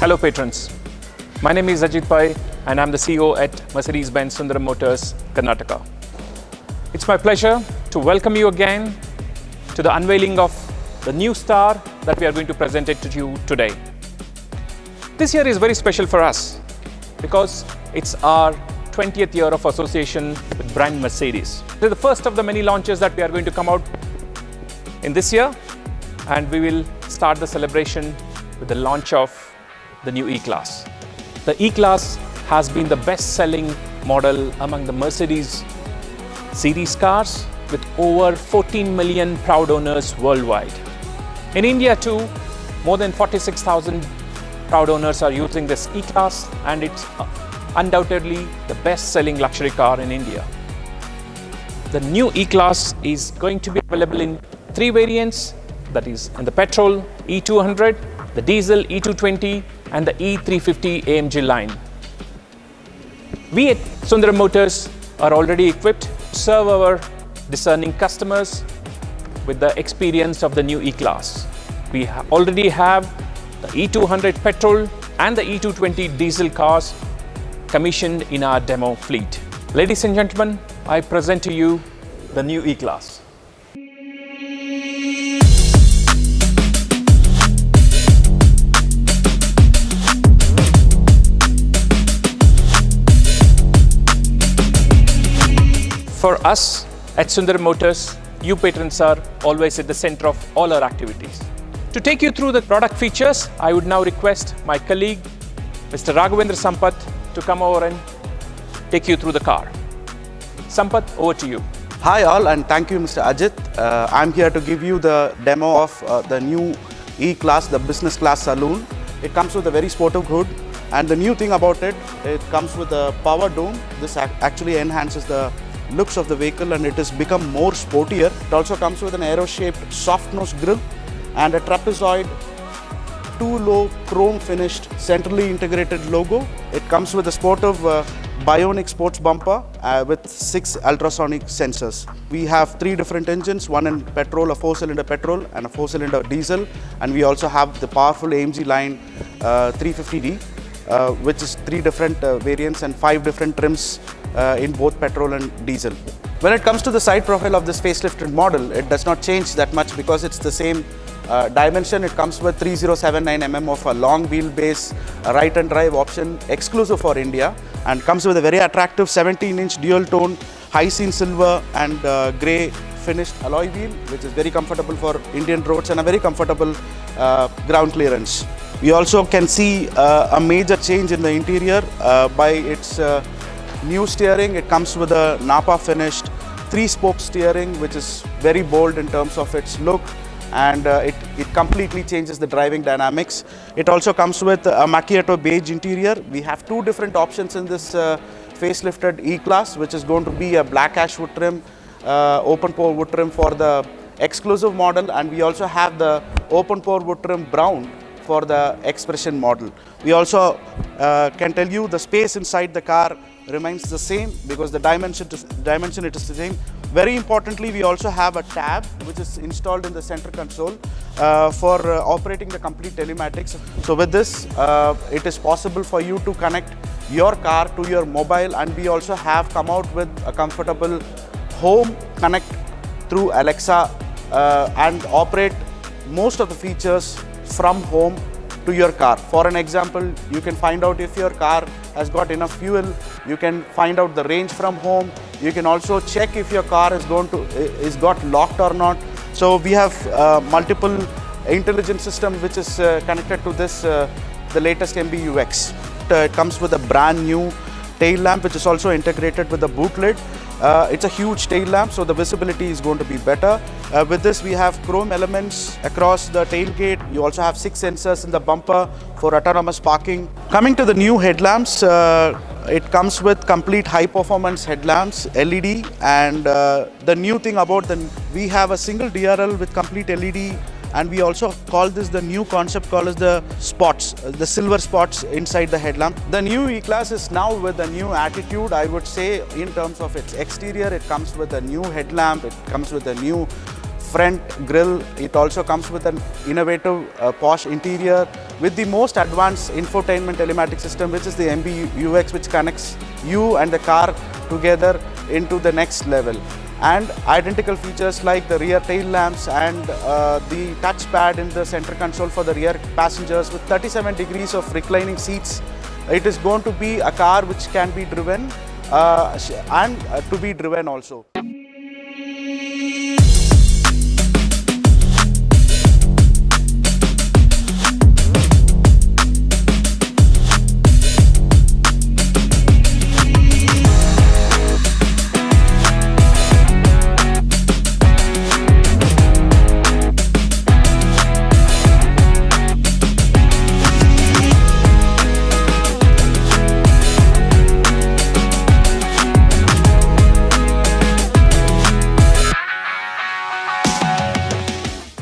Hello patrons, my name is Ajit Pai and I'm the CEO at Mercedes-Benz Sundaram Motors, Karnataka. It's my pleasure to welcome you again to the unveiling of the new star that we are going to present it to you today. This year is very special for us because it's our 20th year of association with brand Mercedes. This is the first of the many launches that we are going to come out in this year, and we will start the celebration with the launch of the new E-Class. The E-Class has been the best-selling model among the Mercedes series cars with over 14 million proud owners worldwide. In India too, more than 46,000 proud owners are using this E-Class, and it's undoubtedly the best-selling luxury car in India. The new E-Class is going to be available in 3 variants, that is in the petrol E200, the diesel E220 and the E350 AMG line. We at Sundaram Motors are already equipped to serve our discerning customers with the experience of the new E-Class. We already have the E200 petrol and the E220 diesel cars commissioned in our demo fleet. Ladies and gentlemen, I present to you the new E-Class. For us at Sundaram Motors, you patrons are always at the center of all our activities. To take you through the product features, I would now request my colleague, Mr. Raghavendra Sampath, to come over and take you through the car. Sampath, over to you. Hi all, and thank you Mr. Ajit. I'm here to give you the demo of the new E-Class, the business class saloon. It comes with a very sportive hood, and the new thing about it, it comes with a power dome. This actually enhances the looks of the vehicle and it has become more sportier. It also comes with an aero-shaped soft nose grille and a trapezoid 2-low chrome finished centrally integrated logo. It comes with a sportive bionic sports bumper with 6 ultrasonic sensors. We have 3 different engines, one in petrol, a 4-cylinder petrol and a 4-cylinder diesel, and we also have the powerful AMG line 350D, which is 3 different variants and 5 different trims in both petrol and diesel. When it comes to the side profile of this facelifted model, it does not change that much because it's the same dimension. It comes with 3079 mm of a long wheelbase right and drive option exclusive for India, and comes with a very attractive 17-inch dual tone high scene silver and grey finished alloy wheel, which is very comfortable for Indian roads and a very comfortable ground clearance. We also can see a major change in the interior by its new steering. It comes with a Napa finished 3-spoke steering, which is very bold in terms of its look, and it completely changes the driving dynamics. It also comes with a macchiato beige interior. We have 2 different options in this facelifted E-Class, which is going to be a black ash wood trim, open pore wood trim for the exclusive model, and we also have the open pore wood trim brown for the Expression model. We also can tell you the space inside the car remains the same because the dimension it is the same. Very importantly, we also have a tab which is installed in the center console for operating the complete telematics. So with this, it is possible for you to connect your car to your mobile, and we also have come out with a comfortable home connect through Alexa and operate most of the features from home to your car. For an example, you can find out if your car has got enough fuel. You can find out the range from home. You can also check if your car is got locked or not. So we have multiple intelligence systems which is connected to this the latest MBUX. It comes with a brand new tail lamp, which is also integrated with the boot lid. It's a huge tail lamp, so the visibility is going to be better. With this, we have chrome elements across the tailgate. You also have 6 sensors in the bumper for autonomous parking. Coming to the new headlamps, it comes with complete high-performance headlamps, LED, and the new thing about we have a single DRL with complete LED, and we also call this the new concept called as the spots, the silver spots inside the headlamp. The new E-Class is now with a new attitude, I would say, in terms of its exterior. It comes with a new headlamp, it comes with a new front grille. It also comes with an innovative posh interior. with the most advanced infotainment telematic system, which is the MBUX, which connects you and the car together into the next level. And identical features like the rear tail lamps and the touchpad in the center console for the rear passengers with 37 degrees of reclining seats. It is going to be a car which can be driven and to be driven also.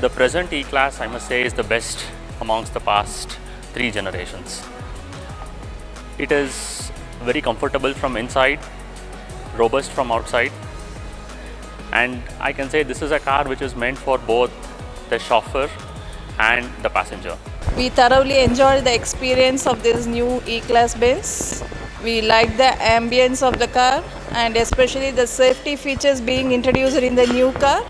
The present E-Class, I must say, is the best amongst the past 3 generations. It is very comfortable from inside, robust from outside, and I can say this is a car which is meant for both the chauffeur and the passenger. We thoroughly enjoyed the experience of this new E-Class Benz. We like the ambience of the car and especially the safety features being introduced in the new car.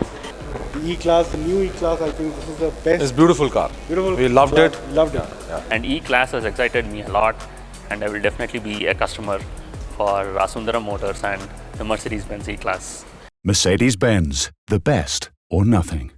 The E-Class, the new E-Class, I think this is the best. It's a beautiful car. Beautiful. We loved it. Loved it. And E-Class has excited me a lot, and I will definitely be a customer for Sundaram Motors and the Mercedes-Benz E-Class. Mercedes-Benz, the best or nothing.